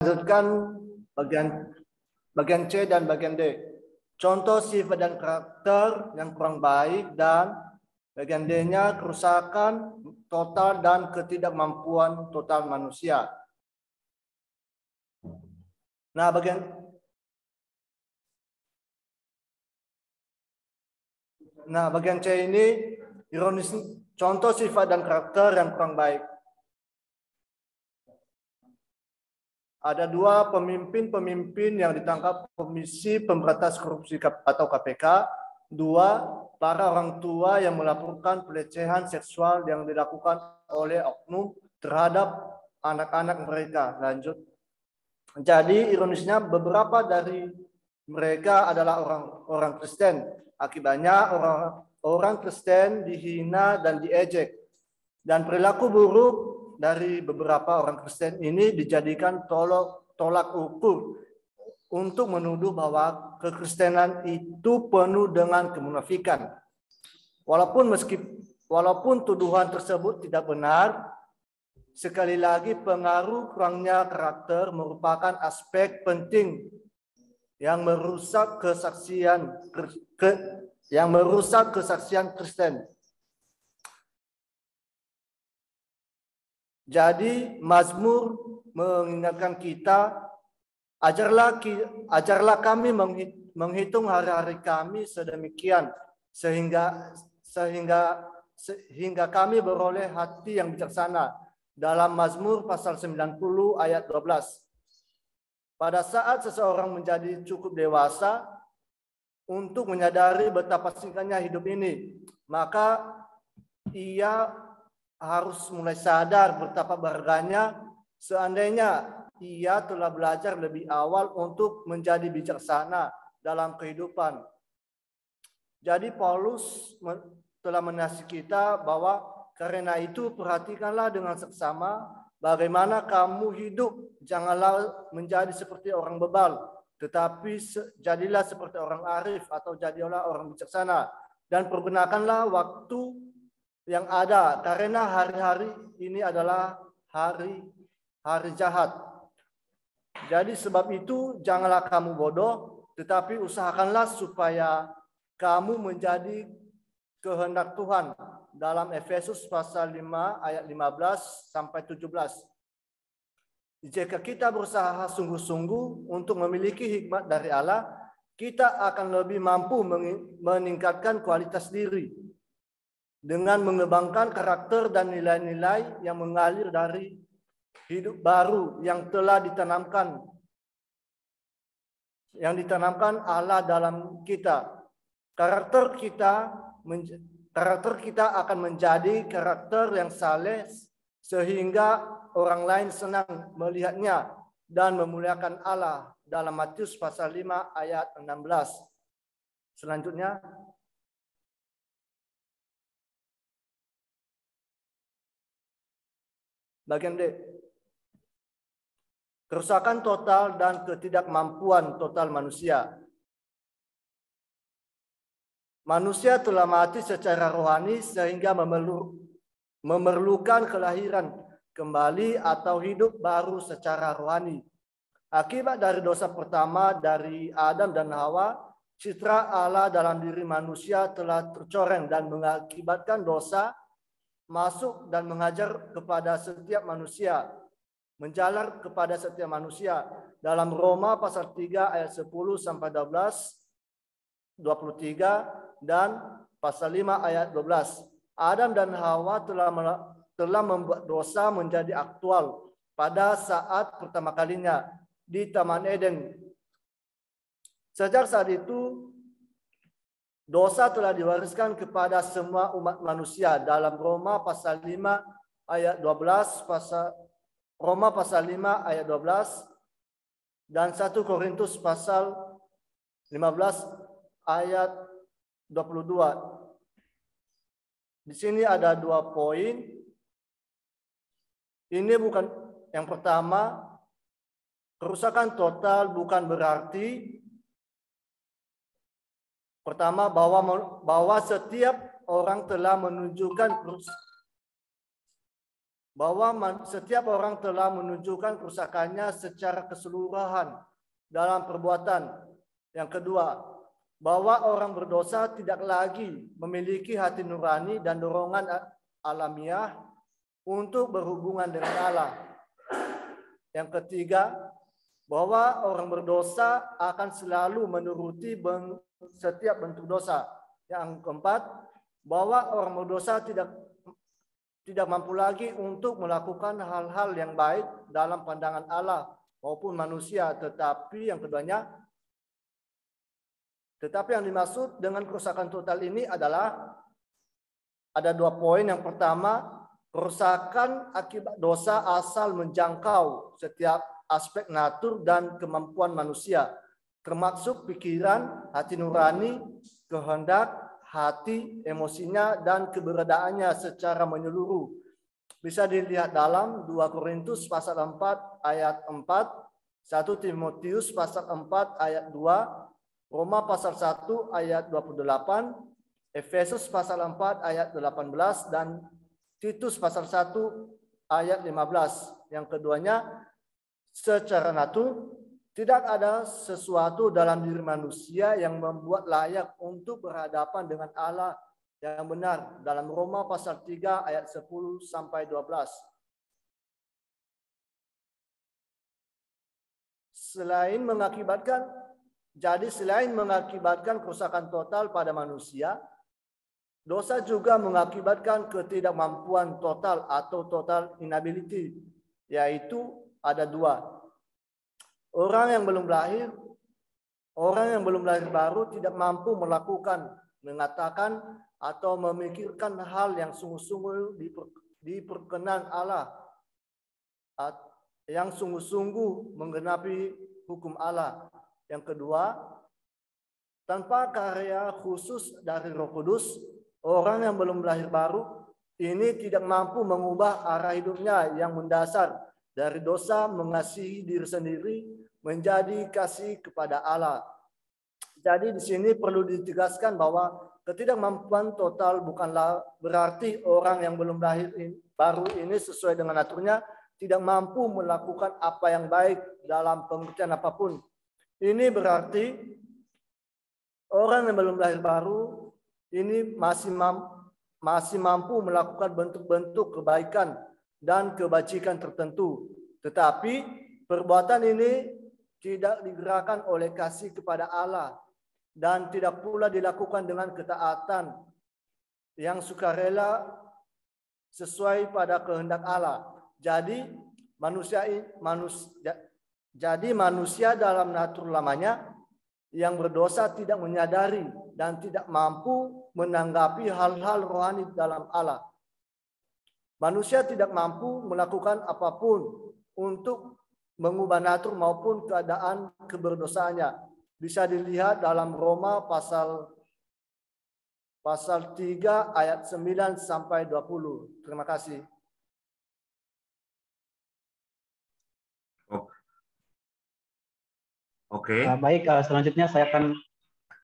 Lanjutkan bagian C dan bagian D. Contoh sifat dan karakter yang kurang baik, dan bagian D-nya kerusakan total dan ketidakmampuan total manusia. Nah, bagian C ini ironis, contoh sifat dan karakter yang kurang baik. Ada dua pemimpin yang ditangkap Komisi Pemberantasan Korupsi atau KPK. Dua, para orang tua yang melaporkan pelecehan seksual yang dilakukan oleh oknum terhadap anak-anak mereka. Lanjut. Jadi ironisnya beberapa dari mereka adalah orang Kristen. Akibatnya orang Kristen dihina dan diejek. Dan perilaku buruk dari beberapa orang Kristen ini dijadikan tolak ukur untuk menuduh bahwa kekristenan itu penuh dengan kemunafikan. Walaupun tuduhan tersebut tidak benar, sekali lagi pengaruh kurangnya karakter merupakan aspek penting yang merusak kesaksian Kristen. Jadi Mazmur mengingatkan kita, ajarlah kami menghitung hari-hari kami sedemikian sehingga kami beroleh hati yang bijaksana. Dalam Mazmur pasal 90 ayat 12. Pada saat seseorang menjadi cukup dewasa untuk menyadari betapa singkatnya hidup ini, maka ia harus mulai sadar betapa berharganya seandainya ia telah belajar lebih awal untuk menjadi bijaksana dalam kehidupan. Jadi Paulus telah menasihati kita bahwa karena itu perhatikanlah dengan seksama bagaimana kamu hidup. Janganlah menjadi seperti orang bebal, tetapi jadilah seperti orang arif atau jadilah orang bijaksana. Dan pergunakanlah waktu yang ada, karena hari-hari ini adalah hari jahat. Jadi sebab itu janganlah kamu bodoh, tetapi usahakanlah supaya kamu menjadi kehendak Tuhan. Dalam Efesus pasal 5 ayat 15 sampai 17. Jika kita berusaha sungguh-sungguh untuk memiliki hikmat dari Allah, kita akan lebih mampu meningkatkan kualitas diri dengan mengembangkan karakter dan nilai-nilai yang mengalir dari hidup baru yang telah ditanamkan Allah dalam kita. Karakter kita akan menjadi karakter yang saleh sehingga orang lain senang melihatnya dan memuliakan Allah. Dalam Matius pasal 5 ayat 16. Selanjutnya, bagian D. Kerusakan total dan ketidakmampuan total manusia. Manusia telah mati secara rohani sehingga memerlukan kelahiran kembali atau hidup baru secara rohani. Akibat dari dosa pertama dari Adam dan Hawa, citra Allah dalam diri manusia telah tercoreng dan mengakibatkan dosa masuk dan menjalar kepada setiap manusia. Dalam Roma pasal 3 ayat 10 sampai 23 dan pasal 5 ayat 12. Adam dan Hawa telah membuat dosa menjadi aktual pada saat pertama kalinya di Taman Eden. Sejak saat itu, dosa telah diwariskan kepada semua umat manusia. Dalam Roma pasal 5 ayat 12, Roma pasal 5 ayat 12 dan 1 Korintus pasal 15 ayat 22. Di sini ada 2 poin. Ini bukan yang pertama, kerusakan total bukan berarti pertama bahwa setiap orang telah menunjukkan bahwa setiap orang telah menunjukkan kerusakannya secara keseluruhan dalam perbuatan. Yang kedua, bahwa orang berdosa tidak lagi memiliki hati nurani dan dorongan alamiah untuk berhubungan dengan Allah. Yang ketiga, bahwa orang berdosa akan selalu menuruti setiap bentuk dosa. Yang keempat, bahwa orang berdosa tidak mampu lagi untuk melakukan hal-hal yang baik dalam pandangan Allah maupun manusia. Tetapi yang keduanya, tetapi yang dimaksud dengan kerusakan total ini adalah ada 2 poin. Yang pertama, kerusakan akibat dosa asal menjangkau setiap aspek natur dan kemampuan manusia, termasuk pikiran, hati nurani, kehendak, hati, emosinya, dan keberadaannya secara menyeluruh. Bisa dilihat dalam 2 Korintus pasal 4 ayat 4, 1 Timotius pasal 4 ayat 2, Roma pasal 1 ayat 28, Efesus pasal 4 ayat 18, dan Titus pasal 1 ayat 15. Yang keduanya, secara natur tidak ada sesuatu dalam diri manusia yang membuat layak untuk berhadapan dengan Allah yang benar, dalam Roma pasal 3 ayat 10 sampai 12. Selain mengakibatkan kerusakan total pada manusia, dosa juga mengakibatkan ketidakmampuan total atau total inability, yaitu ada 2. Orang yang belum lahir baru tidak mampu melakukan, mengatakan, atau memikirkan hal yang sungguh-sungguh diperkenan Allah, yang sungguh-sungguh menggenapi hukum Allah. Yang kedua, tanpa karya khusus dari Roh Kudus, orang yang belum lahir baru ini tidak mampu mengubah arah hidupnya yang mendasar dari dosa mengasihi diri sendiri menjadi kasih kepada Allah. Jadi di sini perlu ditegaskan bahwa ketidakmampuan total bukanlah berarti orang yang belum lahir baru ini sesuai dengan naturnya tidak mampu melakukan apa yang baik dalam pengertian apapun. Ini berarti orang yang belum lahir baru ini masih mampu melakukan bentuk-bentuk kebaikan dan kebajikan tertentu. Tetapi perbuatan ini tidak digerakkan oleh kasih kepada Allah dan tidak pula dilakukan dengan ketaatan yang sukarela sesuai pada kehendak Allah. Jadi manusia dalam natur lamanya yang berdosa tidak menyadari dan tidak mampu menanggapi hal-hal rohani dalam Allah. Manusia tidak mampu melakukan apapun untuk mengubah natur maupun keadaan keberdosaannya. Bisa dilihat dalam Roma pasal 3 ayat 9 sampai 20. Terima kasih. Oke. Baik, selanjutnya saya akan